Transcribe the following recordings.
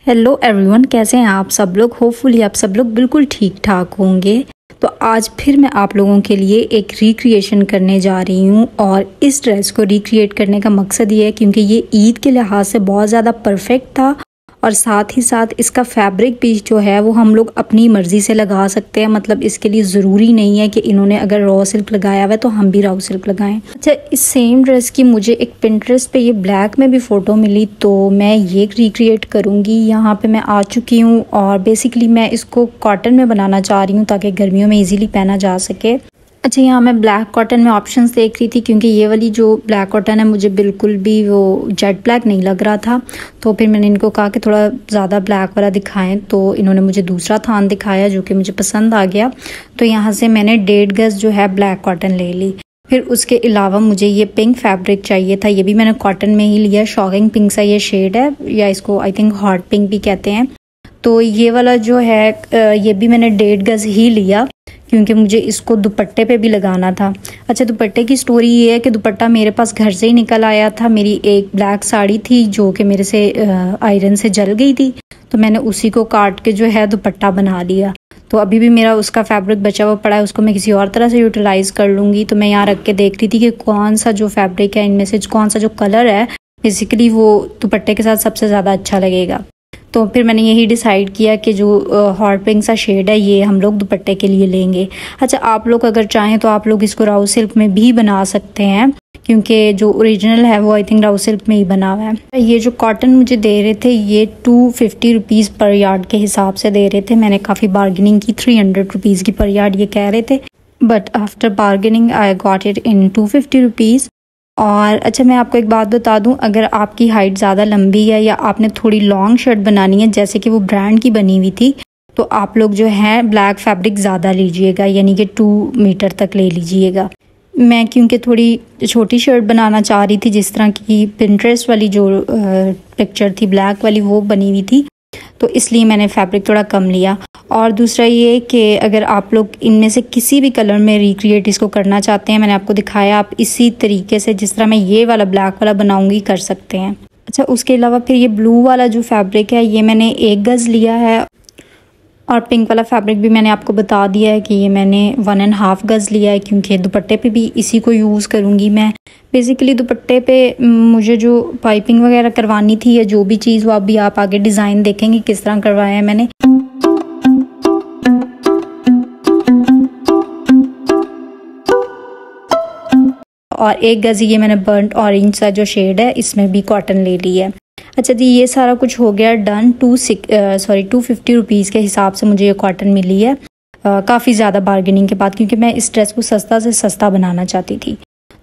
Hello everyone, कैसे हैं आप सब लोग। होपफुली आप सब लोग बिल्कुल ठीक ठाक होंगे। तो आज फिर मैं आप लोगों के लिए एक रिक्रिएशन करने जा रही हूँ और इस ड्रेस को रिक्रिएट करने का मकसद ये है क्योंकि ये ईद के लिहाज से बहुत ज़्यादा परफेक्ट था और साथ ही साथ इसका फैब्रिक भी जो है वो हम लोग अपनी मर्ज़ी से लगा सकते हैं। मतलब इसके लिए ज़रूरी नहीं है कि इन्होंने अगर रॉ सिल्क लगाया हुआ है तो हम भी रॉ सिल्क लगाएं। अच्छा, इस सेम ड्रेस की मुझे एक पिंटरेस्ट पे ये ब्लैक में भी फ़ोटो मिली तो मैं ये रिक्रिएट करूँगी। यहाँ पे मैं आ चुकी हूँ और बेसिकली मैं इसको कॉटन में बनाना चाह रही हूँ ताकि गर्मियों में ईज़िली पहना जा सके। अच्छा, यहाँ मैं ब्लैक कॉटन में ऑप्शंस देख रही थी क्योंकि ये वाली जो ब्लैक कॉटन है मुझे बिल्कुल भी वो जेट ब्लैक नहीं लग रहा था। तो फिर मैंने इनको कहा कि थोड़ा ज़्यादा ब्लैक वाला दिखाएं तो इन्होंने मुझे दूसरा थान दिखाया जो कि मुझे पसंद आ गया। तो यहाँ से मैंने 1.5 गज जो है ब्लैक कॉटन ले ली। फिर उसके अलावा मुझे ये पिंक फैब्रिक चाहिए था, ये भी मैंने कॉटन में ही लिया। शॉकिंग पिंक सा ये शेड है या इसको आई थिंक हॉट पिंक भी कहते हैं। तो ये वाला जो है ये भी मैंने 1.5 गज ही लिया क्योंकि मुझे इसको दुपट्टे पे भी लगाना था। अच्छा, दुपट्टे की स्टोरी ये है कि दुपट्टा मेरे पास घर से ही निकल आया था। मेरी एक ब्लैक साड़ी थी जो कि मेरे से आयरन से जल गई थी, तो मैंने उसी को काट के जो है दुपट्टा बना लिया। तो अभी भी मेरा उसका फैब्रिक बचा हुआ पड़ा है, उसको मैं किसी और तरह से यूटिलाइज़ कर लूँगी। तो मैं यहाँ रख के देख रही थी कि कौन सा जो फैब्रिक है इनमें से कौन सा जो कलर है बेसिकली वो दुपट्टे के साथ सबसे ज़्यादा अच्छा लगेगा। तो फिर मैंने यही डिसाइड किया कि जो हॉट पिंक सा शेड है ये हम लोग दुपट्टे के लिए लेंगे। अच्छा, आप लोग अगर चाहें तो आप लोग इसको राउ सिल्क में भी बना सकते हैं क्योंकि जो ओरिजिनल है वो आई थिंक राउ सिल्क में ही बना हुआ है। ये जो कॉटन मुझे दे रहे थे ये 250 रुपीज़ पर यार्ड के हिसाब से दे रहे थे। मैंने काफ़ी बार्गेनिंग की, 300 रुपीज़ की पर यार्ड ये कह रहे थे, but after bargaining I got it in 250 rupees. और अच्छा, मैं आपको एक बात बता दूं, अगर आपकी हाइट ज़्यादा लंबी है या आपने थोड़ी लॉन्ग शर्ट बनानी है जैसे कि वो ब्रांड की बनी हुई थी तो आप लोग जो है ब्लैक फैब्रिक ज़्यादा लीजिएगा, यानी कि 2 मीटर तक ले लीजिएगा। मैं क्योंकि थोड़ी छोटी शर्ट बनाना चाह रही थी, जिस तरह की पिंटरेस्ट वाली जो पिक्चर थी ब्लैक वाली वो बनी हुई थी, तो इसलिए मैंने फैब्रिक थोड़ा कम लिया। और दूसरा ये कि अगर आप लोग इनमें से किसी भी कलर में रिक्रिएट इसको करना चाहते हैं, मैंने आपको दिखाया, आप इसी तरीके से जिस तरह मैं ये वाला ब्लैक वाला बनाऊंगी कर सकते हैं। अच्छा, उसके अलावा फिर ये ब्लू वाला जो फैब्रिक है ये मैंने 1 गज लिया है और पिंक वाला फैब्रिक भी मैंने आपको बता दिया है कि ये मैंने 1.5 गज लिया है क्योंकि दुपट्टे पे भी इसी को यूज़ करूँगी मैं। बेसिकली दुपट्टे पे मुझे जो पाइपिंग वगैरह करवानी थी या जो भी चीज़ वो अभी आप आगे डिज़ाइन देखेंगे किस तरह करवाया है मैंने। और 1 गज ये मैंने बर्न्ट ऑरेंज सा जो शेड है इसमें भी कॉटन ले ली है। अच्छा जी, ये सारा कुछ हो गया डन। 250 रुपीज़ के हिसाब से मुझे ये कॉटन मिली है काफ़ी ज़्यादा बार्गेनिंग के बाद, क्योंकि मैं इस ड्रेस को सस्ता से सस्ता बनाना चाहती थी।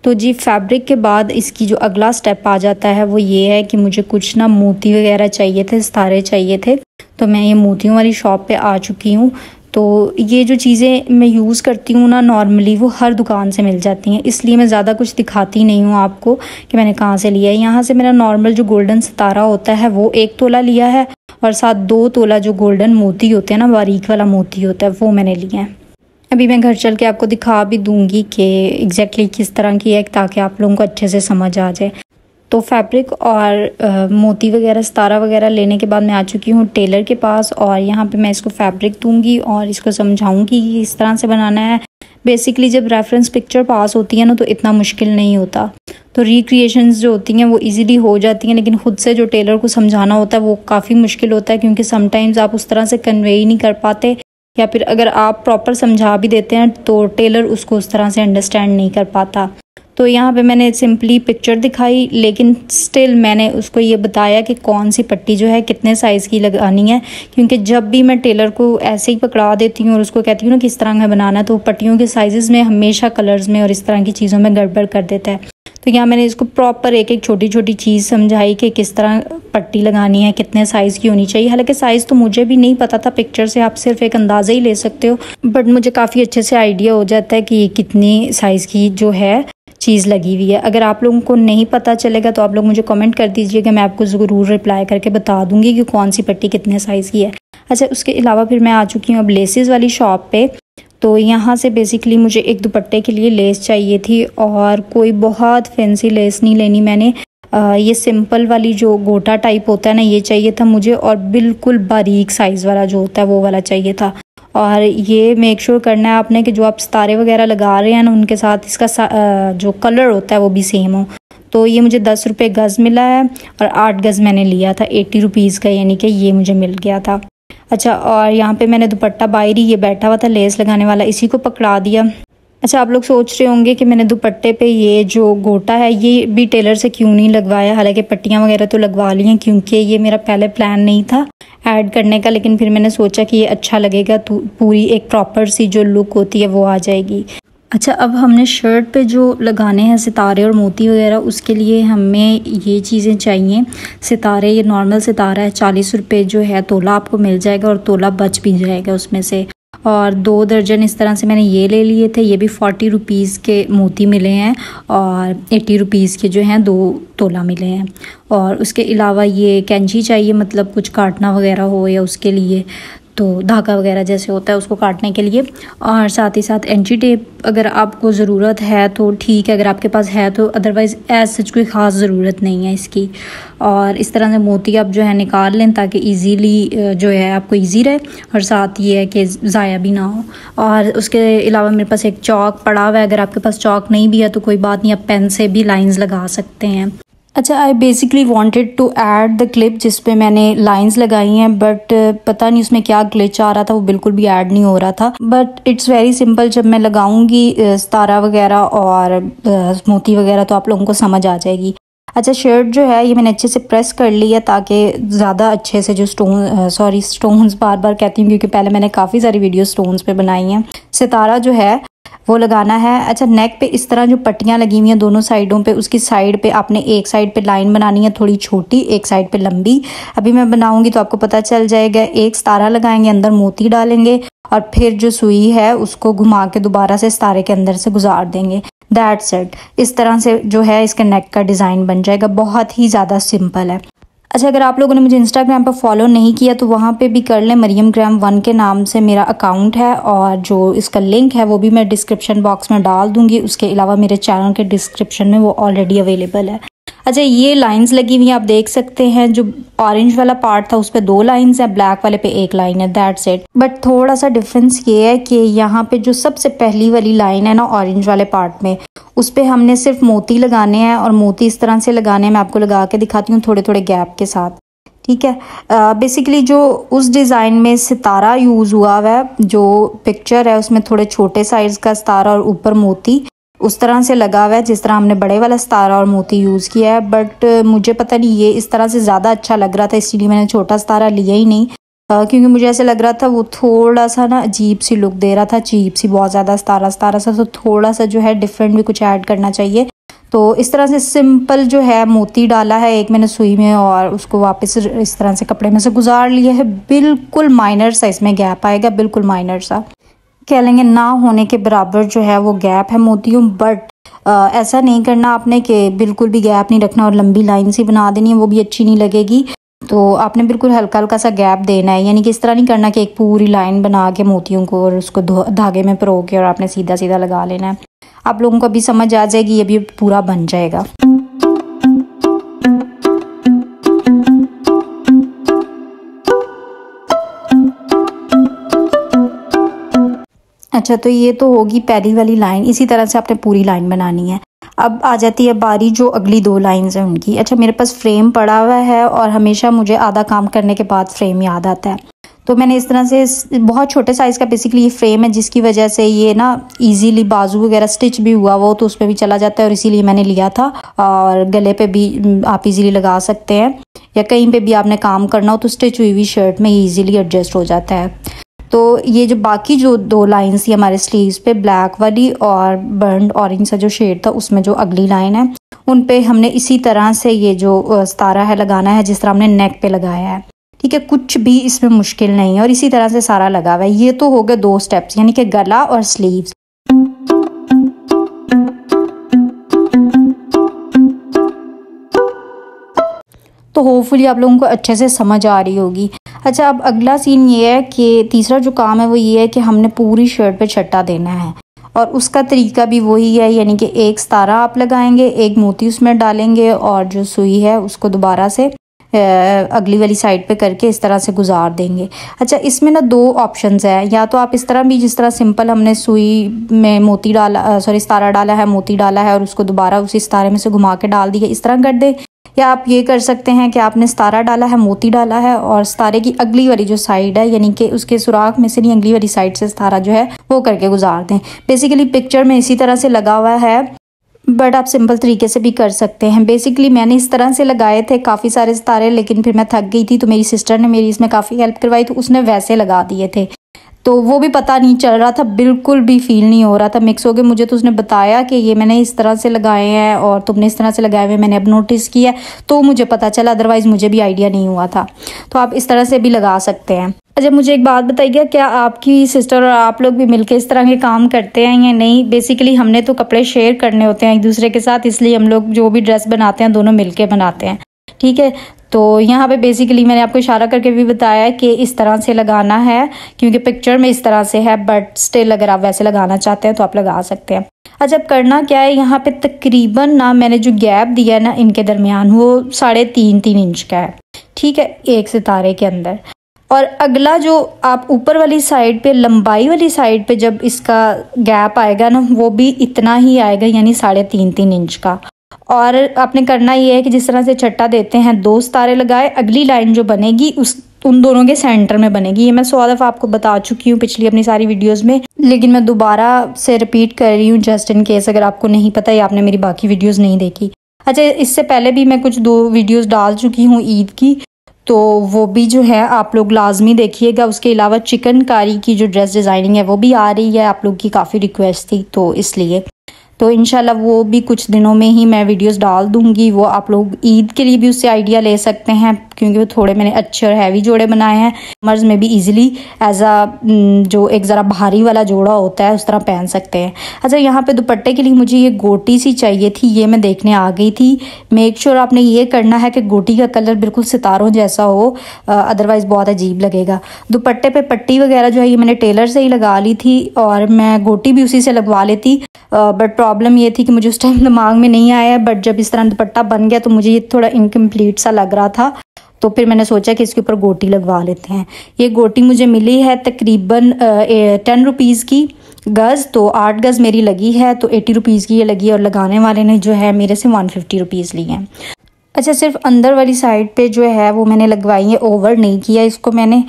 तो जी, फैब्रिक के बाद इसकी जो अगला स्टेप आ जाता है वो ये है कि मुझे कुछ ना मोती वगैरह चाहिए थे, सितारे चाहिए थे। तो मैं ये मोतियों वाली शॉप पे आ चुकी हूँ। तो ये जो चीज़ें मैं यूज़ करती हूँ ना नॉर्मली वो हर दुकान से मिल जाती हैं, इसलिए मैं ज़्यादा कुछ दिखाती नहीं हूँ आपको कि मैंने कहाँ से लिया है। यहाँ से मेरा नॉर्मल जो गोल्डन सितारा होता है वो 1 तोला लिया है और साथ 2 तोला जो गोल्डन मोती होते हैं ना, बारीक वाला मोती होता है, वो मैंने लिया है। अभी मैं घर चल के आपको दिखा भी दूँगी कि एग्जैक्टली किस तरह की है ताकि आप लोगों को अच्छे से समझ आ जाए। तो फैब्रिक और मोती वगैरह सितारा वगैरह लेने के बाद मैं आ चुकी हूँ टेलर के पास और यहाँ पे मैं इसको फैब्रिक दूंगी और इसको समझाऊंगी कि इस तरह से बनाना है। बेसिकली जब रेफरेंस पिक्चर पास होती है ना तो इतना मुश्किल नहीं होता, तो रिक्रिएशंस जो होती हैं वो इजीली हो जाती हैं, लेकिन खुद से जो टेलर को समझाना होता है वो काफ़ी मुश्किल होता है क्योंकि समटाइम्स आप उस तरह से कन्वे ही नहीं कर पाते, या फिर अगर आप प्रॉपर समझा भी देते हैं तो टेलर उसको उस तरह से अंडरस्टैंड नहीं कर पाता। तो यहाँ पे मैंने सिंपली पिक्चर दिखाई, लेकिन स्टिल मैंने उसको ये बताया कि कौन सी पट्टी जो है कितने साइज़ की लगानी है, क्योंकि जब भी मैं टेलर को ऐसे ही पकड़ा देती हूँ और उसको कहती हूँ ना किस तरह का बनाना है, तो पट्टियों के साइज़ में हमेशा कलर्स में और इस तरह की चीज़ों में गड़बड़ कर देता है। तो यहाँ मैंने इसको प्रॉपर एक एक छोटी छोटी चीज़ समझाई कि किस तरह पट्टी लगानी है, कितने साइज़ की होनी चाहिए। हालांकि साइज़ तो मुझे भी नहीं पता था, पिक्चर से आप सिर्फ एक अंदाज़ा ही ले सकते हो, बट मुझे काफ़ी अच्छे से आइडिया हो जाता है कि कितनी साइज़ की जो है चीज़ लगी हुई है। अगर आप लोगों को नहीं पता चलेगा तो आप लोग मुझे कमेंट कर दीजिएगा, मैं आपको ज़रूर रिप्लाई करके बता दूंगी कि कौन सी पट्टी कितने साइज़ की है। अच्छा, उसके अलावा फिर मैं आ चुकी हूँ अब लेसेस वाली शॉप पे। तो यहाँ से बेसिकली मुझे एक दुपट्टे के लिए लेस चाहिए थी और कोई बहुत फैंसी लेस नहीं लेनी मैंने, ये सिंपल वाली जो गोटा टाइप होता है ना, ये चाहिए था मुझे, और बिल्कुल बारीक साइज़ वाला जो होता है वो वाला चाहिए था। और ये मेक श्योर करना है आपने कि जो आप सितारे वगैरह लगा रहे हैं ना, उनके साथ इसका जो कलर होता है वो भी सेम हो। तो ये मुझे 10 रुपये गज़ मिला है और 8 गज़ मैंने लिया था 80 रुपीज़ का, यानी कि ये मुझे मिल गया था। अच्छा, और यहाँ पे मैंने दुपट्टा बाहरी ये बैठा हुआ था लेस लगाने वाला, इसी को पकड़ा दिया। अच्छा, आप लोग सोच रहे होंगे कि मैंने दुपट्टे पे ये जो गोटा है ये भी टेलर से क्यों नहीं लगवाया, हालांकि पट्टियाँ वगैरह तो लगवा ली हैं, क्योंकि ये मेरा पहले प्लान नहीं था ऐड करने का, लेकिन फिर मैंने सोचा कि ये अच्छा लगेगा, तो पूरी एक प्रॉपर सी जो लुक होती है वो आ जाएगी। अच्छा, अब हमने शर्ट पे जो लगाने हैं सितारे और मोती वगैरह, उसके लिए हमें ये चीज़ें चाहिए। सितारे, ये नॉर्मल सितारा है, 40 रुपये जो है तोला आपको मिल जाएगा, और तोला बच भी जाएगा उसमें से। और 2 दर्जन इस तरह से मैंने ये ले लिए थे, ये भी 40 रुपीज़ के मोती मिले हैं, और 80 रुपीज़ के जो हैं 2 तोला मिले हैं। और उसके अलावा ये कैंची चाहिए, मतलब कुछ काटना वगैरह हो या उसके लिए, तो धागा वगैरह जैसे होता है उसको काटने के लिए। और साथ ही साथ एंची टेप अगर आपको ज़रूरत है तो ठीक है, अगर आपके पास है तो, अदरवाइज़ एज सच कोई ख़ास ज़रूरत नहीं है इसकी। और इस तरह से मोती आप जो है निकाल लें ताकि इजीली जो है आपको इजी रहे, और साथ ये है कि ज़ाया भी ना हो। और उसके अलावा मेरे पास एक चौक पड़ा हुआ है, अगर आपके पास चौक नहीं भी है तो कोई बात नहीं, आप पेन से भी लाइंस लगा सकते हैं। अच्छा, I basically wanted to add the clip जिस पे मैंने लाइंस लगाई हैं, बट पता नहीं उसमें क्या ग्लिच आ रहा था, वो बिल्कुल भी ऐड नहीं हो रहा था। बट इट्स वेरी सिंपल, जब मैं लगाऊंगी सितारा वगैरह और मोती वगैरह तो आप लोगों को समझ आ जाएगी। अच्छा, शर्ट जो है ये मैंने अच्छे से प्रेस कर ली है ताकि ज़्यादा अच्छे से जो स्टोन्स बार बार कहती हूँ क्योंकि पहले मैंने काफ़ी सारी वीडियो स्टोन्स पे बनाई हैं। सितारा जो है वो लगाना है। अच्छा, नेक पे इस तरह जो पट्टियाँ लगी हुई हैं दोनों साइडों पे, उसकी साइड पे आपने एक साइड पे लाइन बनानी है थोड़ी छोटी, एक साइड पे लंबी। अभी मैं बनाऊंगी तो आपको पता चल जाएगा। एक सितारा लगाएंगे, अंदर मोती डालेंगे, और फिर जो सुई है उसको घुमा के दोबारा से सितारे के अंदर से गुजार देंगे। That's it. इस तरह से जो है इसके नेक का डिज़ाइन बन जाएगा, बहुत ही ज़्यादा सिंपल है। अच्छा, अगर आप लोगों ने मुझे इंस्टाग्राम पर फॉलो नहीं किया तो वहाँ पे भी कर लें, मरियम ग्राम 1 के नाम से मेरा अकाउंट है, और जो इसका लिंक है वो भी मैं डिस्क्रिप्शन बॉक्स में डाल दूँगी। उसके अलावा मेरे चैनल के डिस्क्रिप्शन में वो ऑलरेडी अवेलेबल है। अच्छा, ये लाइंस लगी हुई हैं, आप देख सकते हैं। जो ऑरेंज वाला पार्ट था उस पर 2 लाइंस है, ब्लैक वाले पे 1 लाइन है, दैट्स इट। बट थोड़ा सा डिफरेंस ये है कि यहाँ पे जो सबसे पहली वाली लाइन है ना ऑरेंज वाले पार्ट में, उस पर हमने सिर्फ मोती लगाने हैं, और मोती इस तरह से लगाने हैं, मैं आपको लगा के दिखाती हूँ थोड़े थोड़े गैप के साथ, ठीक है। बेसिकली जो उस डिज़ाइन में सितारा यूज़ हुआ हुआ है, जो पिक्चर है उसमें थोड़े छोटे साइज़ का सितारा और ऊपर मोती उस तरह से लगा हुआ है जिस तरह हमने बड़े वाला सितारा और मोती यूज़ किया है। बट मुझे पता नहीं ये इस तरह से ज़्यादा अच्छा लग रहा था, इसलिए मैंने छोटा सितारा लिया ही नहीं, क्योंकि मुझे ऐसे लग रहा था वो थोड़ा सा ना अजीब सी लुक दे रहा था, चीप सी बहुत ज़्यादा सितारा सा, तो थोड़ा सा जो है डिफरेंट भी कुछ ऐड करना चाहिए। तो इस तरह से सिंपल जो है मोती डाला है एक मैंने सुई में, और उसको वापस इस तरह से कपड़े में से गुजार लिया है। बिल्कुल माइनर सा इसमें गैप आएगा, बिल्कुल माइनर सा, कह लेंगे ना होने के बराबर जो है वो गैप है मोतियों। बट ऐसा नहीं करना आपने कि बिल्कुल भी गैप नहीं रखना और लंबी लाइन सी बना देनी है, वो भी अच्छी नहीं लगेगी। तो आपने बिल्कुल हल्का हल्का सा गैप देना है, यानी कि इस तरह नहीं करना कि एक पूरी लाइन बना के मोतियों को और उसको धागे में परो के और आपने सीधा सीधा लगा लेना है। आप लोगों को अभी समझ आ जाएगी, ये भी पूरा बन जाएगा। अच्छा, तो ये तो होगी पहली वाली लाइन, इसी तरह से आपने पूरी लाइन बनानी है। अब आ जाती है बारी जो अगली 2 लाइंस हैं उनकी। अच्छा, मेरे पास फ्रेम पड़ा हुआ है और हमेशा मुझे आधा काम करने के बाद फ्रेम याद आता है, तो मैंने इस तरह से बहुत छोटे साइज़ का बेसिकली ये फ्रेम है, जिसकी वजह से ये ना इजीली बाजू वगैरह स्टिच भी हुआ वो तो उस पर भी चला जाता है, और इसीलिए मैंने लिया था। और गले पे भी आप इजीली लगा सकते हैं, या कहीं पे भी आपने काम करना हो तो स्टिच हुई हुई शर्ट में इजीली एडजस्ट हो जाता है। तो ये जो बाकी जो 2 लाइन्स थी हमारे स्लीव्स पे, ब्लैक वाली और बर्न ऑरेंज सा जो शेड था उसमें जो अगली लाइन है, उन पे हमने इसी तरह से ये जो सितारा है लगाना है जिस तरह हमने नेक पे लगाया है, ठीक है। कुछ भी इसमें मुश्किल नहीं है और इसी तरह से सारा लगा हुआ है। ये तो हो गए 2 स्टेप्स, यानी कि गला और स्लीव्स। तो होपफुली आप लोगों को अच्छे से समझ आ रही होगी। अच्छा, अब अगला सीन ये है कि तीसरा जो काम है वो ये है कि हमने पूरी शर्ट पे छट्टा देना है, और उसका तरीका भी वही है, यानी कि एक सितारा आप लगाएंगे, एक मोती उसमें डालेंगे और जो सुई है उसको दोबारा से अगली वाली साइड पे करके इस तरह से गुजार देंगे। अच्छा, इसमें ना दो ऑप्शंस है, या तो आप इस तरह भी, जिस तरह सिंपल हमने सुई में मोती डाला, सॉरी सितारा डाला है, मोती डाला है और उसको दोबारा उसी सितारे में से घुमा के डाल दिया, इस तरह कर दे। या आप ये कर सकते हैं कि आपने सितारा डाला है, मोती डाला है और सितारे की अगली वाली जो साइड है, यानी कि उसके सुराख में से नहीं, अगली वाली साइड से सितारा जो है वो करके गुजार दें। बेसिकली पिक्चर में इसी तरह से लगा हुआ है, बट आप सिंपल तरीके से भी कर सकते हैं। बेसिकली मैंने इस तरह से लगाए थे काफ़ी सारे सितारे, लेकिन फिर मैं थक गई थी तो मेरी सिस्टर ने मेरी इसमें काफ़ी हेल्प करवाई, तो उसने वैसे लगा दिए थे, तो वो भी पता नहीं चल रहा था, बिल्कुल भी फील नहीं हो रहा था मिक्स हो गए। मुझे तो उसने बताया कि ये मैंने इस तरह से लगाए हैं और तुमने इस तरह से लगाए हुए, मैंने अब नोटिस किया तो मुझे पता चला, अदरवाइज़ मुझे भी आइडिया नहीं हुआ था। तो आप इस तरह से भी लगा सकते हैं। अच्छा, मुझे एक बात बताइए, क्या आपकी सिस्टर और आप लोग भी मिलकर इस तरह के काम करते हैं या नहीं? बेसिकली हमने तो कपड़े शेयर करने होते हैं एक दूसरे के साथ, इसलिए हम लोग जो भी ड्रेस बनाते हैं दोनों मिलके बनाते हैं, ठीक है। तो यहाँ पे बेसिकली मैंने आपको इशारा करके भी बताया कि इस तरह से लगाना है, क्योंकि पिक्चर में इस तरह से है, बट स्टिल अगर आप वैसे लगाना चाहते हैं तो आप लगा सकते हैं। अच्छा, अब करना क्या है, यहाँ पे तकरीबन ना मैंने जो गैप दिया है ना इनके दरमियान, वो 3.5 इंच का है, ठीक है, एक सितारे के अंदर। और अगला जो आप ऊपर वाली साइड पे, लंबाई वाली साइड पे जब इसका गैप आएगा ना, वो भी इतना ही आएगा, यानी 3.5 इंच का। और आपने करना ये है कि जिस तरह से छट्टा देते हैं, 2 सितारे लगाए, अगली लाइन जो बनेगी उन दोनों के सेंटर में बनेगी। ये मैं 100 दफ़ा आपको बता चुकी हूँ पिछली अपनी सारी वीडियोस में, लेकिन मैं दोबारा से रिपीट कर रही हूँ जस्ट इन केस अगर आपको नहीं पता या आपने मेरी बाकी वीडियोस नहीं देखी। अच्छा, इससे पहले भी मैं कुछ 2 वीडियोस डाल चुकी हूँ ईद की, तो वो भी जो है आप लोग लाजमी देखिएगा। उसके अलावा चिकनकारी की जो ड्रेस डिज़ाइनिंग है वो भी आ रही है, आप लोग की काफ़ी रिक्वेस्ट थी, तो इसलिए तो इंशाल्लाह वो भी कुछ दिनों में ही मैं वीडियोस डाल दूंगी। वो आप लोग ईद के लिए भी उससे आइडिया ले सकते हैं, क्योंकि वो थोड़े मैंने अच्छे और हैवी जोड़े बनाए हैं, मर्ज में भी इजीली एज अ जो एक ज़रा भारी वाला जोड़ा होता है उस तरह पहन सकते हैं। अच्छा, यहाँ पे दुपट्टे के लिए मुझे ये गोटी सी चाहिए थी, ये मैं देखने आ गई थी। मेक श्योर आपने ये करना है कि गोटी का कलर बिल्कुल सितारों जैसा हो, अदरवाइज़ बहुत अजीब लगेगा। दुपट्टे पे पट्टी वगैरह जो है ये मैंने टेलर से ही लगा ली थी और मैं गोटी भी उसी से लगवा लेती, बट प्रॉब्लम ये थी कि मुझे उस टाइम दिमाग में नहीं आया, बट जब इस तरह दुपट्टा बन गया तो मुझे ये थोड़ा इनकम्प्लीट सा लग रहा था, तो फिर मैंने सोचा कि इसके ऊपर गोटी लगवा लेते हैं। ये गोटी मुझे मिली है तकरीबन 10 रुपीज़ की गज़, तो 8 गज़ मेरी लगी है, तो 80 रुपीज़ की ये लगी है, और लगाने वाले ने जो है मेरे से 150 रुपीज़ लिए हैं। अच्छा, सिर्फ अंदर वाली साइड पे जो है वो मैंने लगवाई है, ओवर नहीं किया इसको मैंने।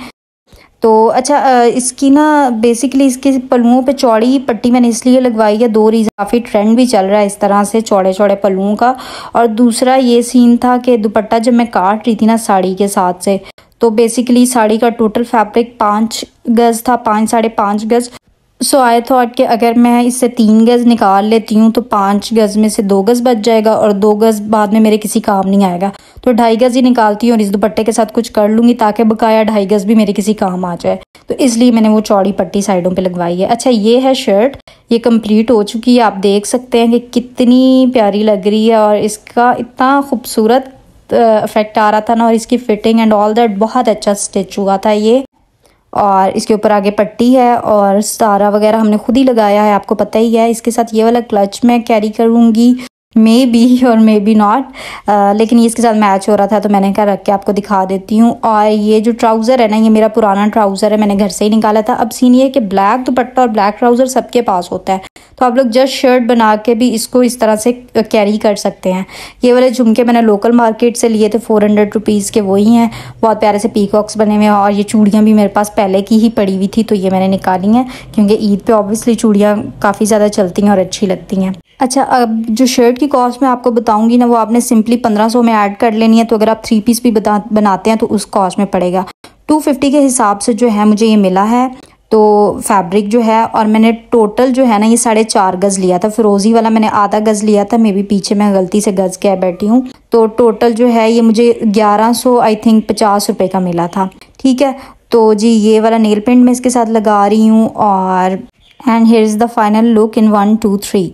तो अच्छा, इसकी ना बेसिकली इसके पल्लुओं पे चौड़ी पट्टी मैंने इसलिए लगवाई है, 2 रीज़न, काफ़ी ट्रेंड भी चल रहा है इस तरह से चौड़े चौड़े पल्लुओं का, और दूसरा ये सीन था कि दुपट्टा जब मैं काट रही थी ना साड़ी के साथ से, तो बेसिकली साड़ी का टोटल फैब्रिक 5 गज़ था, 5 5.5 गज़। सो आई थॉट कि अगर मैं इससे 3 गज़ निकाल लेती हूँ तो 5 गज़ में से 2 गज़ बच जाएगा और 2 गज़ बाद में मेरे किसी काम नहीं आएगा, तो 2.5 गज़ ही निकालती हूँ और इस दुपट्टे के साथ कुछ कर लूँगी ताकि बकाया 2.5 गज़ भी मेरे किसी काम आ जाए, तो इसलिए मैंने वो चौड़ी पट्टी साइडों पे लगवाई है। अच्छा, ये है शर्ट, ये कंप्लीट हो चुकी है, आप देख सकते हैं कि कितनी प्यारी लग रही है और इसका इतना खूबसूरत इफेक्ट आ रहा था ना, और इसकी फिटिंग एंड ऑल दैट बहुत अच्छा स्टिच हुआ था ये। और इसके ऊपर आगे पट्टी है और सितारा वगैरह हमने खुद ही लगाया है, आपको पता ही है। इसके साथ ये वाला क्लच मैं कैरी करूँगी, मे बी और मे बी नॉट, लेकिन ये इसके साथ मैच हो रहा था तो मैंने कहा रख के आपको दिखा देती हूँ। और ये जो ट्राउज़र है ना, ये मेरा पुराना ट्राउज़र है, मैंने घर से ही निकाला था। अब सीन ये है कि ब्लैक दुपट्टा और ब्लैक ट्राउज़र सबके पास होता है, तो आप लोग जस्ट शर्ट बना के भी इसको इस तरह से कैरी कर सकते हैं। ये वाले झुमके मैंने लोकल मार्केट से लिए थे, 400 रुपीज़ के वही हैं, बहुत प्यारे से पीकॉक्स बने हुए हैं। और ये चूड़ियाँ भी मेरे पास पहले की ही पड़ी हुई थी, तो ये मैंने निकाली हैं क्योंकि ईद पे ऑब्वियसली चूड़ियाँ काफ़ी ज़्यादा चलती हैं और अच्छी लगती हैं। अच्छा, अब जो शर्ट की कॉस्ट मैं आपको बताऊंगी ना, वो आपने सिंपली 1500 में ऐड कर लेनी है, तो अगर आप 3 पीस भी बनाते हैं तो उस कॉस्ट में पड़ेगा 250 के हिसाब से जो है मुझे ये मिला है। तो फैब्रिक जो है, और मैंने टोटल जो है ना ये 4.5 गज़ लिया था, फिरोजी वाला मैंने आधा गज़ लिया था, मे बी पीछे मैं गलती से गज़ कह बैठी हूँ। तो टोटल जो है ये मुझे 1100 आई थिंक 50 रुपये का मिला था, ठीक है। तो जी ये वाला नेल पेंट मैं इसके साथ लगा रही हूँ, और and here is the final look in 1 2 3।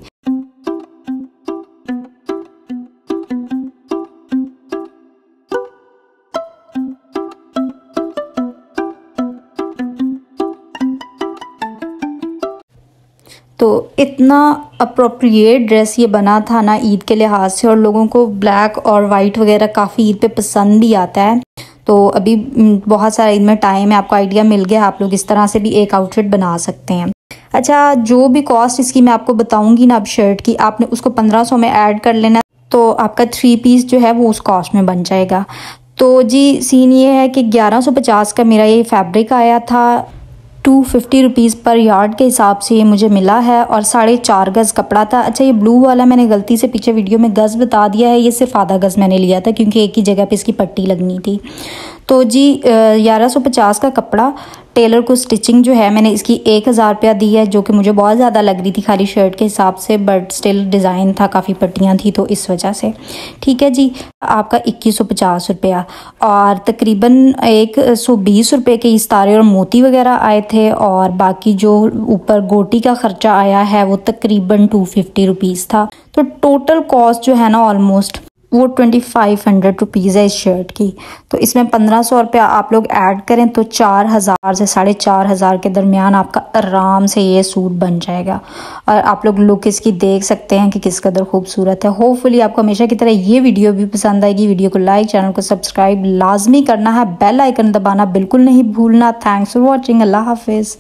तो इतना अप्रोप्रिएट ड्रेस ये बना था ना ईद के लिहाज से, और लोगों को ब्लैक और वाइट वगैरह काफ़ी ईद पे पसंद भी आता है। तो अभी बहुत सारा ईद में टाइम है, आपको आइडिया मिल गया, आप लोग इस तरह से भी एक आउटफिट बना सकते हैं। अच्छा, जो भी कॉस्ट इसकी मैं आपको बताऊंगी ना अब शर्ट की, आपने उसको 1500 में ऐड कर लेना, तो आपका 3 पीस जो है वो उस कॉस्ट में बन जाएगा। तो जी सीन ये है कि 1150 का मेरा ये फैब्रिक आया था, 250 रुपीज़ पर यार्ड के हिसाब से ये मुझे मिला है, और 4.5 गज़ कपड़ा था। अच्छा, ये ब्लू वाला मैंने गलती से पीछे वीडियो में गज़ बता दिया है, ये सिर्फ आधा गज़ मैंने लिया था क्योंकि एक ही जगह पे इसकी पट्टी लगनी थी। तो जी 1150 का कपड़ा, टेलर को स्टिचिंग जो है मैंने इसकी 1000 रुपया दी है, जो कि मुझे बहुत ज़्यादा लग रही थी खाली शर्ट के हिसाब से, बट स्टिल डिज़ाइन था, काफ़ी पट्टियाँ थी तो इस वजह से। ठीक है जी, आपका 2150 रुपया, और तकरीबन 120 रुपये के इस्तारे और मोती वगैरह आए थे, और बाकी जो ऊपर गोटी का ख़र्चा आया है वो तकरीबन 250 रुपीज़ था। तो टोटल कॉस्ट जो है ना ऑलमोस्ट वो 2500 रुपीज़ है इस शर्ट की। तो इसमें 1500 रुपया आप लोग ऐड करें तो 4000 से 4500 के दरमियान आपका आराम से ये सूट बन जाएगा। और आप लोग लुक इसकी देख सकते हैं कि किस कदर खूबसूरत है। होपफुली आपको हमेशा की तरह ये वीडियो भी पसंद आएगी। वीडियो को लाइक, चैनल को सब्सक्राइब लाजमी करना है, बेल आइकन दबाना बिल्कुल नहीं भूलना। Thanks for watching. अल्लाह हाफिज़।